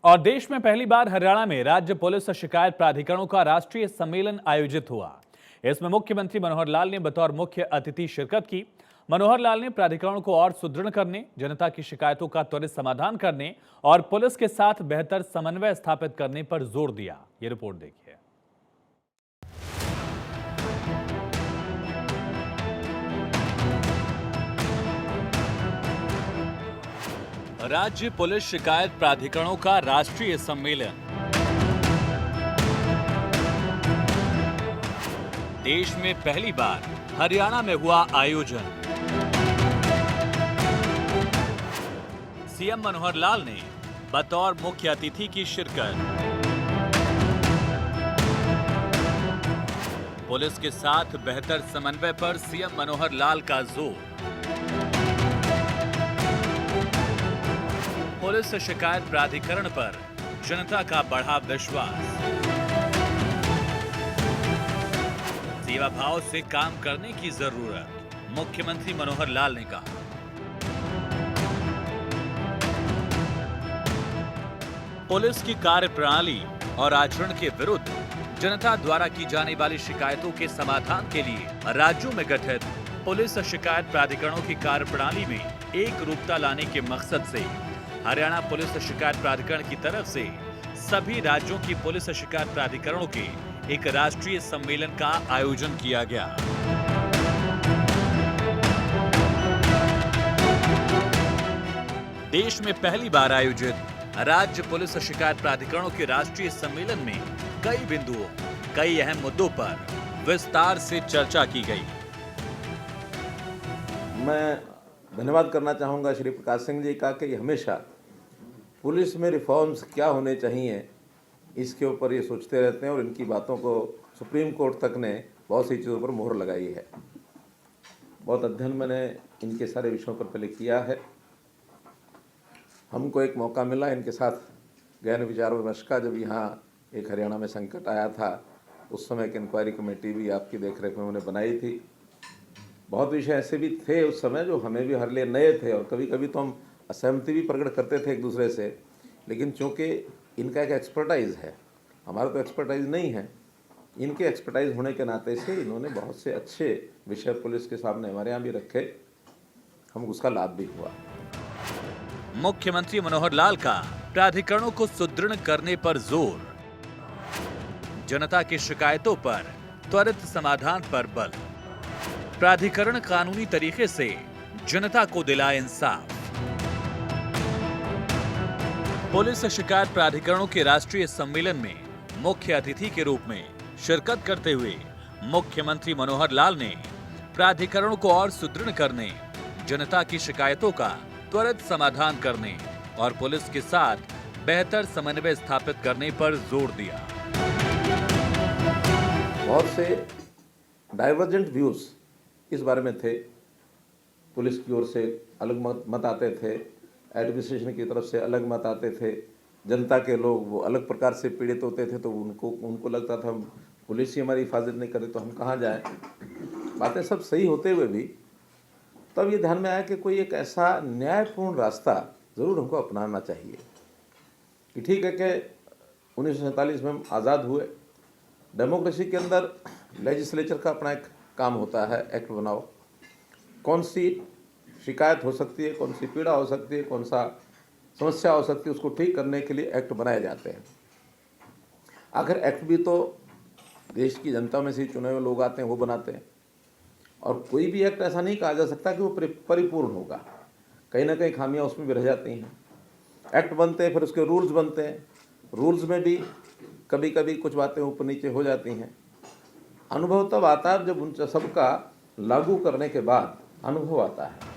और देश में पहली बार हरियाणा में राज्य पुलिस शिकायत प्राधिकरणों का राष्ट्रीय सम्मेलन आयोजित हुआ। इसमें मुख्यमंत्री मनोहर लाल ने बतौर मुख्य अतिथि शिरकत की। मनोहर लाल ने प्राधिकरणों को और सुदृढ़ करने, जनता की शिकायतों का त्वरित समाधान करने और पुलिस के साथ बेहतर समन्वय स्थापित करने पर जोर दिया। ये रिपोर्ट देखिए। राज्य पुलिस शिकायत प्राधिकरणों का राष्ट्रीय सम्मेलन। देश में पहली बार हरियाणा में हुआ आयोजन। सीएम मनोहर लाल ने बतौर मुख्य अतिथि की शिरकत। पुलिस के साथ बेहतर समन्वय पर सीएम मनोहर लाल का जोर। पुलिस शिकायत प्राधिकरण पर जनता का बढ़ा विश्वास। सेवा भाव से काम करने की जरूरत, मुख्यमंत्री मनोहर लाल ने कहा। पुलिस की कार्यप्रणाली और आचरण के विरुद्ध जनता द्वारा की जाने वाली शिकायतों के समाधान के लिए राज्यों में गठित पुलिस शिकायत प्राधिकरणों की कार्यप्रणाली में एक रूपता लाने के मकसद से हरियाणा पुलिस शिकायत प्राधिकरण की तरफ से सभी राज्यों की पुलिस शिकायत प्राधिकरणों के एक राष्ट्रीय सम्मेलन का आयोजन किया गया। देश में पहली बार आयोजित राज्य पुलिस शिकायत प्राधिकरणों के राष्ट्रीय सम्मेलन में कई बिंदुओं, कई अहम मुद्दों पर विस्तार से चर्चा की गई। मैं धन्यवाद करना चाहूँगा श्री प्रकाश सिंह जी का कि हमेशा पुलिस में रिफॉर्म्स क्या होने चाहिए इसके ऊपर ये सोचते रहते हैं और इनकी बातों को सुप्रीम कोर्ट तक ने बहुत सी चीज़ों पर मोहर लगाई है। बहुत अध्ययन मैंने इनके सारे विषयों पर पहले किया है। हमको एक मौका मिला इनके साथ ज्ञान विचार विमर्श का, जब यहाँ एक हरियाणा में संकट आया था उस समय एक इंक्वायरी कमेटी भी आपकी देखरेख में उन्होंने बनाई थी। बहुत विषय ऐसे भी थे उस समय जो हमें भी हर लिए नए थे और कभी कभी तो हम असहमति भी प्रकट करते थे एक दूसरे से, लेकिन चूँकि इनका एक एक्सपर्टाइज है, हमारा तो एक्सपर्टाइज नहीं है, इनके एक्सपर्टाइज होने के नाते से इन्होंने बहुत से अच्छे विषय पुलिस के सामने हमारे यहाँ भी रखे, हम उसका लाभ भी हुआ। मुख्यमंत्री मनोहर लाल का प्राधिकरणों को सुदृढ़ करने पर जोर, जनता की शिकायतों पर त्वरित समाधान पर बल। प्राधिकरण कानूनी तरीके से जनता को दिलाए इंसाफ। पुलिस शिकायत प्राधिकरणों के राष्ट्रीय सम्मेलन में मुख्य अतिथि के रूप में शिरकत करते हुए मुख्यमंत्री मनोहर लाल ने प्राधिकरणों को और सुदृढ़ करने, जनता की शिकायतों का त्वरित समाधान करने और पुलिस के साथ बेहतर समन्वय स्थापित करने पर जोर दिया। बहुत से डाइवर्जेंट व्यूज इस बारे में थे। पुलिस की ओर से अलग मत आते थे, एडमिनिस्ट्रेशन की तरफ से अलग मत आते थे, जनता के लोग वो अलग प्रकार से पीड़ित होते थे, तो उनको लगता था हम पुलिस ही हमारी हिफाजत नहीं करे तो हम कहाँ जाएं। बातें सब सही होते हुए भी तब ये ध्यान में आया कि कोई एक ऐसा न्यायपूर्ण रास्ता ज़रूर हमको अपनाना चाहिए कि ठीक है कि 1947 में हम आज़ाद हुए। डेमोक्रेसी के अंदर लेजिस्लेचर का अपना एक काम होता है, एक्ट बनाओ, कौन सी शिकायत हो सकती है, कौन सी पीड़ा हो सकती है, कौन सा समस्या हो सकती है, उसको ठीक करने के लिए एक्ट बनाए जाते हैं। आखिर एक्ट भी तो देश की जनता में से चुने हुए लोग आते हैं, वो बनाते हैं, और कोई भी एक्ट ऐसा नहीं कहा जा सकता कि वो परिपूर्ण होगा, कहीं ना कहीं खामियां उसमें भी रह जाती हैं। एक्ट बनते हैं, फिर उसके रूल्स बनते हैं, रूल्स में भी कभी कभी कुछ बातें ऊपर नीचे हो जाती हैं। अनुभव तब आता है जब उन सबका लागू करने के बाद अनुभव आता है।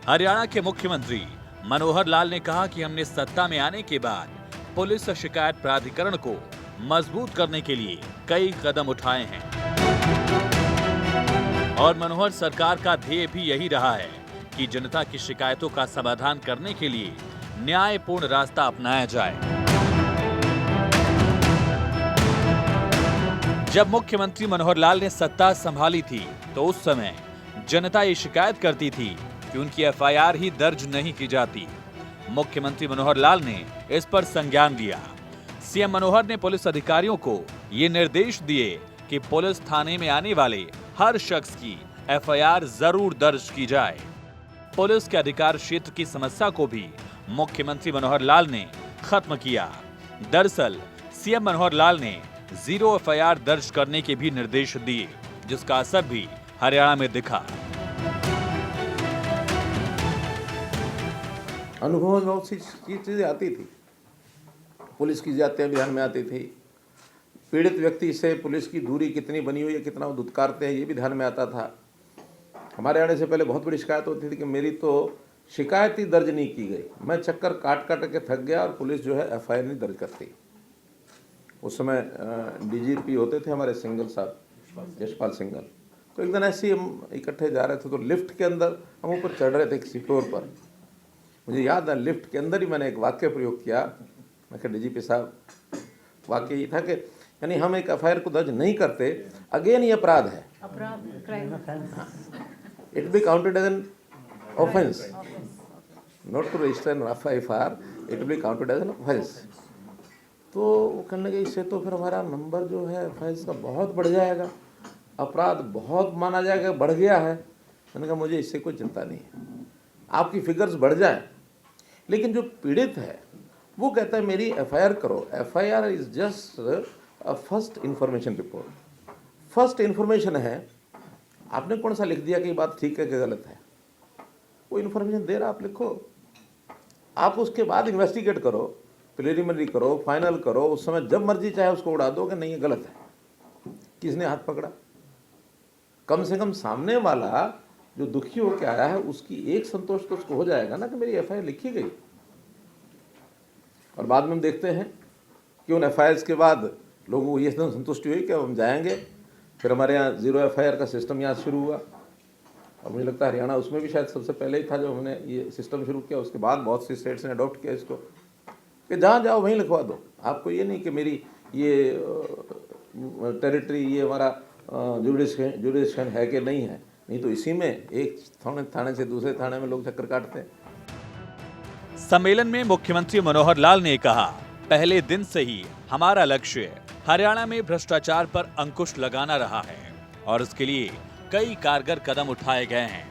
हरियाणा के मुख्यमंत्री मनोहर लाल ने कहा कि हमने सत्ता में आने के बाद पुलिस शिकायत प्राधिकरण को मजबूत करने के लिए कई कदम उठाए हैं और मनोहर सरकार का ध्येय भी यही रहा है कि जनता की शिकायतों का समाधान करने के लिए न्यायपूर्ण रास्ता अपनाया जाए। जब मुख्यमंत्री मनोहर लाल ने सत्ता संभाली थी तो उस समय जनता ये शिकायत करती थी कि उनकी एफआईआर ही दर्ज नहीं की जाती। मुख्यमंत्री मनोहर लाल ने इस पर संज्ञान लिया। सीएम मनोहर ने पुलिस अधिकारियों को ये निर्देश दिए कि पुलिस थाने में आने वाले हर शख्स की एफआईआर जरूर दर्ज की जाए। पुलिस के अधिकार क्षेत्र की समस्या को भी मुख्यमंत्री मनोहर लाल ने खत्म किया। दरअसल सीएम मनोहर लाल ने 0 एफआईआर दर्ज करने के भी निर्देश दिए, जिसका असर भी हरियाणा में दिखा। अनुभव में बहुत सी चीजें आती थी। पुलिस की जातियां भी ध्यान में आती थी। पीड़ित व्यक्ति से पुलिस की दूरी कितनी बनी हुई है, कितना वो धुतकारते हैं, ये भी ध्यान में आता था। हमारे आने से पहले बहुत बड़ी शिकायत होती थी कि मेरी तो शिकायत ही दर्ज नहीं की गई। मैं चक्कर काट काट के थक गया और पुलिस जो है एफआईआर नहीं दर्ज करती। उस समय डीजीपी होते थे हमारे सिंघल साहब, यशपाल सिंघल। तो एक दिन ऐसे ही हम इकट्ठे जा रहे थे, तो लिफ्ट के अंदर हम ऊपर चढ़ रहे थे किसी फ्लोर पर। मुझे याद है लिफ्ट के अंदर ही मैंने एक वाक्य प्रयोग किया। मैं कहा डीजीपी साहब, वाक्य ये था कि यानी हम एक एफआईआर को दर्ज नहीं करते, अगेन ये अपराध है, it be counted as an offence, not to register an FIR, it be counted as an offence. तो वो कहने लगे इससे तो फिर हमारा नंबर जो है एफआईआर का बहुत बढ़ जाएगा, अपराध बहुत माना जाएगा, बढ़ गया है। मैंने कहा मुझे इससे कोई चिंता नहीं है, आपकी फिगर्स बढ़ जाए, लेकिन जो पीड़ित है वो कहता है मेरी एफआईआर करो। FIR is just a first information report. First information है, आपने कौन सा लिख दिया कि ये बात ठीक है कि गलत है। वो इंफॉर्मेशन दे रहा, आप लिखो, आप उसके बाद इन्वेस्टिगेट करो, प्रिलिमिनरी करो, फाइनल करो, उस समय जब मर्जी चाहे उसको उड़ा दो कि नहीं ये गलत है। किसने हाथ पकड़ा? कम से कम सामने वाला जो दुखी होकर आया है उसकी एक संतोष तो उसको हो जाएगा ना कि मेरी एफआईआर लिखी गई। और बाद में हम देखते हैं कि उन एफआईआर के बाद लोगों को ये संतुष्टि हुई कि अब हम जाएंगे। फिर हमारे यहाँ 0 एफआईआर का सिस्टम यहाँ शुरू हुआ, और मुझे लगता है हरियाणा उसमें भी शायद सबसे पहले ही था जो हमने ये सिस्टम शुरू किया। उसके बाद बहुत सी स्टेट्स ने अडॉप्ट किया इसको कि जहाँ जाओ वहीं लिखवा दो। आपको ये नहीं कि मेरी ये टेरिटरी, ये हमारा जुडिशन है कि नहीं है, नहीं तो इसी में एक थाने से दूसरे थाने में लोग चक्कर काटते हैं। सम्मेलन में मुख्यमंत्री मनोहर लाल ने कहा, पहले दिन से ही हमारा लक्ष्य हरियाणा में भ्रष्टाचार पर अंकुश लगाना रहा है और इसके लिए कई कारगर कदम उठाए गए हैं।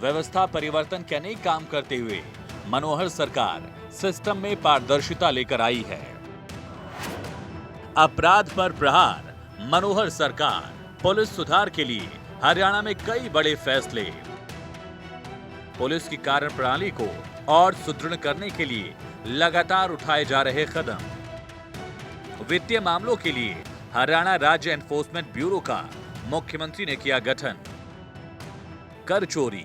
व्यवस्था परिवर्तन के अनेक काम करते हुए मनोहर सरकार सिस्टम में पारदर्शिता लेकर आई है। अपराध पर प्रहार, मनोहर सरकार, पुलिस सुधार के लिए हरियाणा में कई बड़े फैसले, पुलिस की कार्यप्रणाली को और सुदृढ़ करने के लिए लगातार उठाए जा रहे कदम, वित्तीय मामलों के लिए हरियाणा राज्य एनफोर्समेंट ब्यूरो का मुख्यमंत्री ने किया गठन, कर चोरी,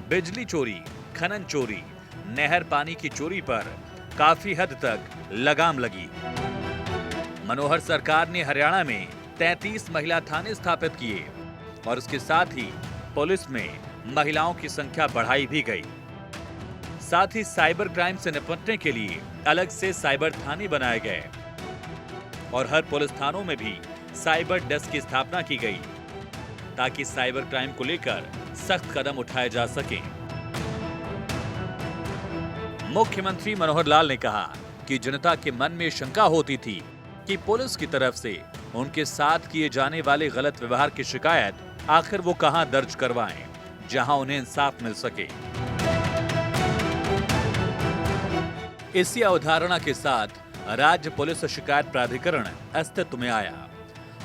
बिजली चोरी, खनन चोरी, नहर पानी की चोरी पर काफी हद तक लगाम लगी। मनोहर सरकार ने हरियाणा में 33 महिला थाने स्थापित किए और उसके साथ ही पुलिस में महिलाओं की संख्या बढ़ाई भी गई। साथ ही साइबर क्राइम से निपटने के लिए अलग से साइबर थाने बनाए गए और हर पुलिस थानों में भी साइबर डेस्क की स्थापना की गई ताकि साइबर क्राइम को लेकर सख्त कदम उठाए जा सकें। मुख्यमंत्री मनोहर लाल ने कहा कि जनता के मन में शंका होती थी कि पुलिस की तरफ से उनके साथ किए जाने वाले गलत व्यवहार की शिकायत आखिर वो कहां दर्ज करवाएं, जहां उन्हें इंसाफ मिल सके। इसी अवधारणा के साथ राज्य पुलिस शिकायत प्राधिकरण अस्तित्व में आया।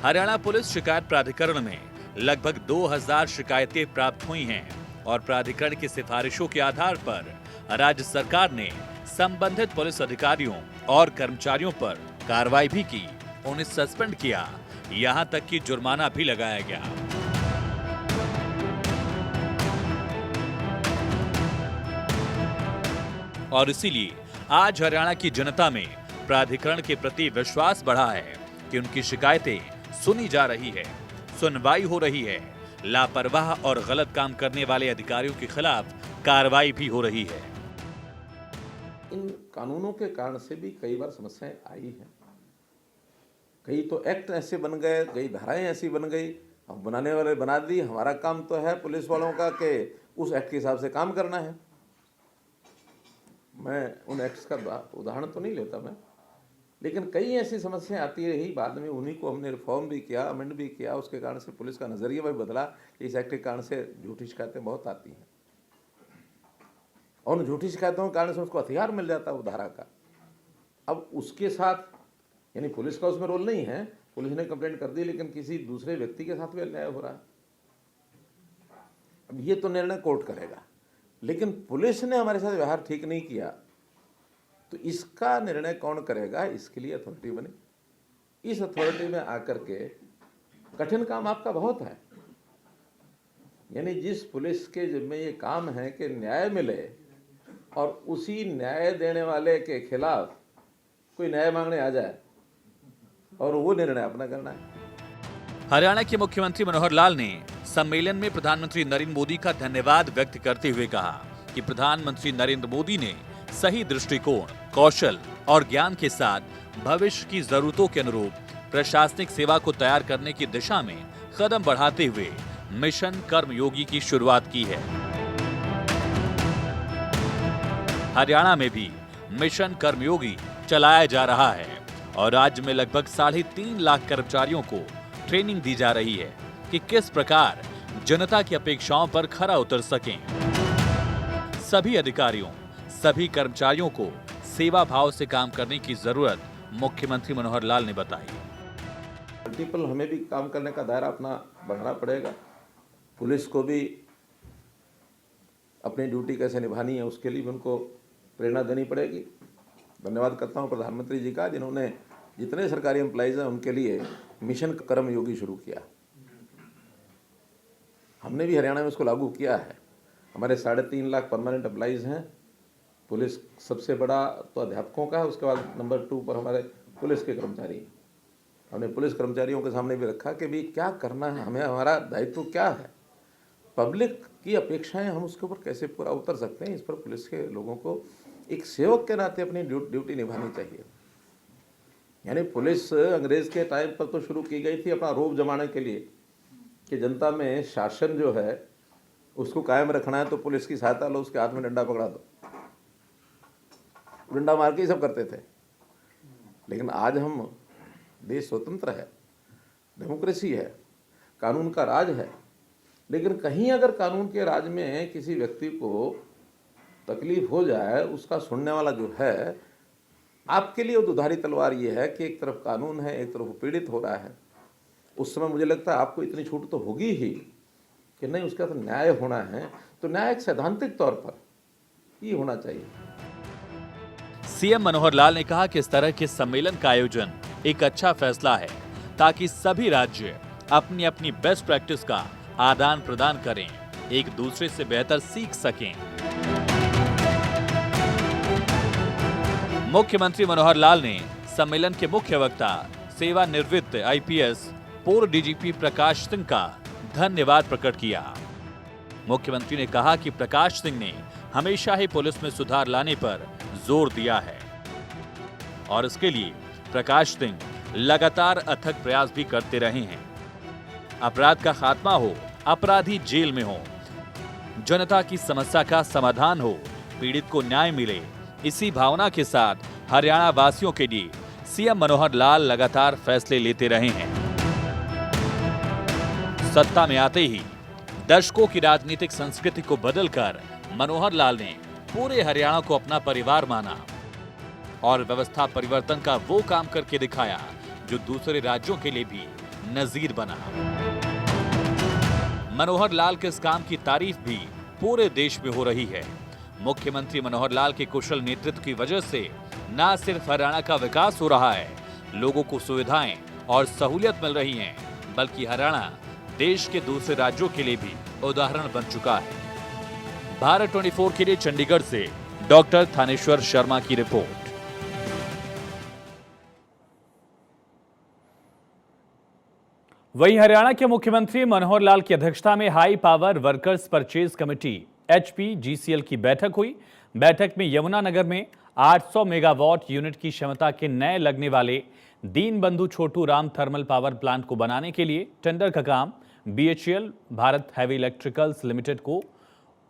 हरियाणा पुलिस शिकायत प्राधिकरण में लगभग 2000 शिकायतें प्राप्त हुई हैं और प्राधिकरण की सिफारिशों के आधार पर राज्य सरकार ने संबंधित पुलिस अधिकारियों और कर्मचारियों पर कार्रवाई भी की, उन्हें सस्पेंड किया, यहां तक कि जुर्माना भी लगाया गया। और इसीलिए आज हरियाणा की जनता में प्राधिकरण के प्रति विश्वास बढ़ा है कि उनकी शिकायतें सुनी जा रही है, सुनवाई हो रही है, लापरवाह और गलत काम करने वाले अधिकारियों के खिलाफ कार्रवाई भी हो रही है। इन कानूनों के कारण से भी कई बार समस्याएं आई हैं। कई तो एक्ट ऐसे बन गए, कई धाराएं ऐसी बन गई, अब बनाने वाले बना दी। हमारा काम तो है पुलिस वालों का कि उस एक्ट के हिसाब से काम करना है। मैं उन एक्ट्स का उदाहरण तो नहीं लेता मैं, लेकिन कई ऐसी समस्याएं आती रही, बाद में उन्हीं को हमने रिफॉर्म भी किया, अमेंड भी किया, उसके कारण से पुलिस का नज़रिया भी बदला कि इस एक्ट के कारण से झूठी शिकायतें बहुत आती हैं और उन झूठी शिकायतों के कारण से उसको हथियार मिल जाता है वो धारा का। अब उसके साथ यानी पुलिस का उसमें रोल नहीं है, पुलिस ने कंप्लेंट कर दी, लेकिन किसी दूसरे व्यक्ति के साथ भी अन्याय हो रहा है। अब ये तो निर्णय कोर्ट करेगा, लेकिन पुलिस ने हमारे साथ व्यवहार ठीक नहीं किया तो इसका निर्णय कौन करेगा? इसके लिए अथॉरिटी बने। इस अथॉरिटी में आकर के कठिन काम आपका बहुत है, यानी जिस पुलिस के जिम्मे ये काम है कि न्याय मिले और उसी न्याय देने वाले के खिलाफ कोई न्याय मांगने आ जाए और वो निर्णय अपना करना है। हरियाणा के मुख्यमंत्री मनोहर लाल ने सम्मेलन में प्रधानमंत्री नरेंद्र मोदी का धन्यवाद व्यक्त करते हुए कहा कि प्रधानमंत्री नरेंद्र मोदी ने सही दृष्टिकोण, कौशल और ज्ञान के साथ भविष्य की जरूरतों के अनुरूप प्रशासनिक सेवा को तैयार करने की दिशा में कदम बढ़ाते हुए मिशन कर्मयोगी की शुरुआत की है। हरियाणा में भी मिशन कर्मयोगी चलाया जा रहा है और राज्य में लगभग 3.5 लाख कर्मचारियों को ट्रेनिंग दी जा रही है कि किस प्रकार जनता की अपेक्षाओं पर खरा उतर सकें। सभी अधिकारियों, सभी कर्मचारियों को सेवा भाव से काम करने की जरूरत मुख्यमंत्री मनोहर लाल ने बताई। मल्टीपल हमें भी काम करने का दायरा अपना बढ़ाना पड़ेगा, पुलिस को भी अपनी ड्यूटी कैसे निभानी है उसके लिए भी उनको प्रेरणा देनी पड़ेगी। धन्यवाद करता हूं प्रधानमंत्री जी का, जिन्होंने जितने सरकारी एम्प्लॉइज हैं उनके लिए मिशन कर्मयोगी शुरू किया। हमने भी हरियाणा में उसको लागू किया है। हमारे 3.5 लाख परमानेंट एम्प्लॉइज हैं। पुलिस सबसे बड़ा तो अध्यापकों का है, उसके बाद नंबर 2 पर हमारे पुलिस के कर्मचारी हैं। हमने पुलिस कर्मचारियों के सामने भी रखा कि भी क्या करना है हमें, हमारा दायित्व क्या है, पब्लिक की अपेक्षाएं हम उसके ऊपर कैसे पूरा उतर सकते हैं, इस पर पुलिस के लोगों को एक सेवक के नाते अपनी ड्यूटी निभानी चाहिए। यानी पुलिस अंग्रेज के टाइम पर तो शुरू की गई थी अपना रोब जमाने के लिए कि जनता में शासन जो है उसको कायम रखना है तो पुलिस की सहायता लो, उसके हाथ में डंडा पकड़ा दो, डंडा मार के ही सब करते थे। लेकिन आज हम देश स्वतंत्र है, डेमोक्रेसी है, कानून का राज है, लेकिन कहीं अगर कानून के राज में किसी व्यक्ति को तकलीफ हो जाए, उसका सुनने वाला जो है, आपके लिए वो दुधारी तलवार ये है कि एक तरफ कानून है, एक तरफ पीड़ित हो रहा है। उस समय मुझे लगता है आपको इतनी छूट तो होगी ही कि नहीं, उसका तो न्याय होना है, तो न्याय एक सैद्धांतिक तौर पर ही होना चाहिए। सीएम मनोहर लाल ने कहा कि इस तरह के सम्मेलन का आयोजन एक अच्छा फैसला है ताकि सभी राज्य अपनी अपनी बेस्ट प्रैक्टिस का आदान प्रदान करें, एक दूसरे से बेहतर सीख सकें। मुख्यमंत्री मनोहर लाल ने सम्मेलन के मुख्य वक्ता सेवानिवृत्त आईपीएस पूर्व डीजीपी प्रकाश सिंह का धन्यवाद प्रकट किया। मुख्यमंत्री ने कहा कि प्रकाश सिंह ने हमेशा ही पुलिस में सुधार लाने पर जोर दिया है और इसके लिए प्रकाश सिंह लगातार अथक प्रयास भी करते रहे हैं। अपराध का खात्मा हो, अपराधी जेल में हो, जनता की समस्या का समाधान हो, पीड़ित को न्याय मिले, इसी भावना के साथ हरियाणा वासियों के लिए सीएम मनोहर लाल लगातार फैसले लेते रहे हैं। सत्ता में आते ही दशकों की राजनीतिक संस्कृति को बदलकर मनोहर लाल ने पूरे हरियाणा को अपना परिवार माना और व्यवस्था परिवर्तन का वो काम करके दिखाया जो दूसरे राज्यों के लिए भी नजीर बना। मनोहर लाल के इस काम की तारीफ भी पूरे देश में हो रही है। मुख्यमंत्री मनोहर लाल के कुशल नेतृत्व की वजह से न सिर्फ हरियाणा का विकास हो रहा है, लोगों को सुविधाएं और सहूलियत मिल रही हैं, बल्कि हरियाणा देश के दूसरे राज्यों के लिए भी उदाहरण बन चुका है। भारत 24 के लिए चंडीगढ़ से डॉक्टर थानेश्वर शर्मा की रिपोर्ट। वहीं हरियाणा के मुख्यमंत्री मनोहर लाल की अध्यक्षता में high power workers purchase committee HPGCL की बैठक हुई। बैठक में यमुनानगर में 800 मेगावाट यूनिट की क्षमता के नए लगने वाले Deenbandhu Chhotu Ram thermal power plant को बनाने के लिए टेंडर का काम BHEL Bharat heavy electricals limited को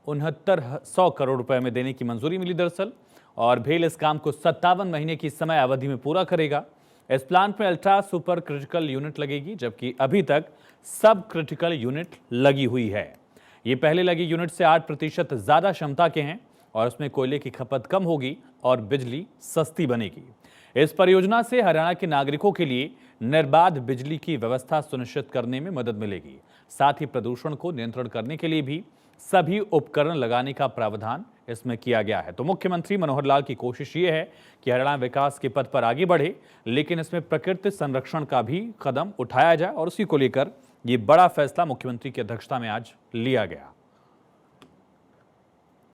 6900 करोड़ रुपए में देने की मंजूरी मिली। दरअसल और भेल इस काम को 57 महीने की समय अवधि में पूरा करेगा। इस प्लांट में अल्ट्रा सुपर क्रिटिकल यूनिट लगेगी, जबकि अभी तक सब क्रिटिकल यूनिट लगी हुई है। ये पहले लगी यूनिट से 8% ज्यादा क्षमता के हैं और उसमें कोयले की खपत कम होगी और बिजली सस्ती बनेगी। इस परियोजना से हरियाणा के नागरिकों के लिए निर्बाध बिजली की व्यवस्था सुनिश्चित करने में मदद मिलेगी। साथ ही प्रदूषण को नियंत्रण करने के लिए भी सभी उपकरण लगाने का प्रावधान इसमें किया गया है। तो मुख्यमंत्री मनोहर लाल की कोशिश ये है कि हरियाणा विकास के पथ पर आगे बढ़े, लेकिन इसमें प्रकृति संरक्षण का भी कदम उठाया जाए और उसी को लेकर ये बड़ा फैसला मुख्यमंत्री की अध्यक्षता में आज लिया गया।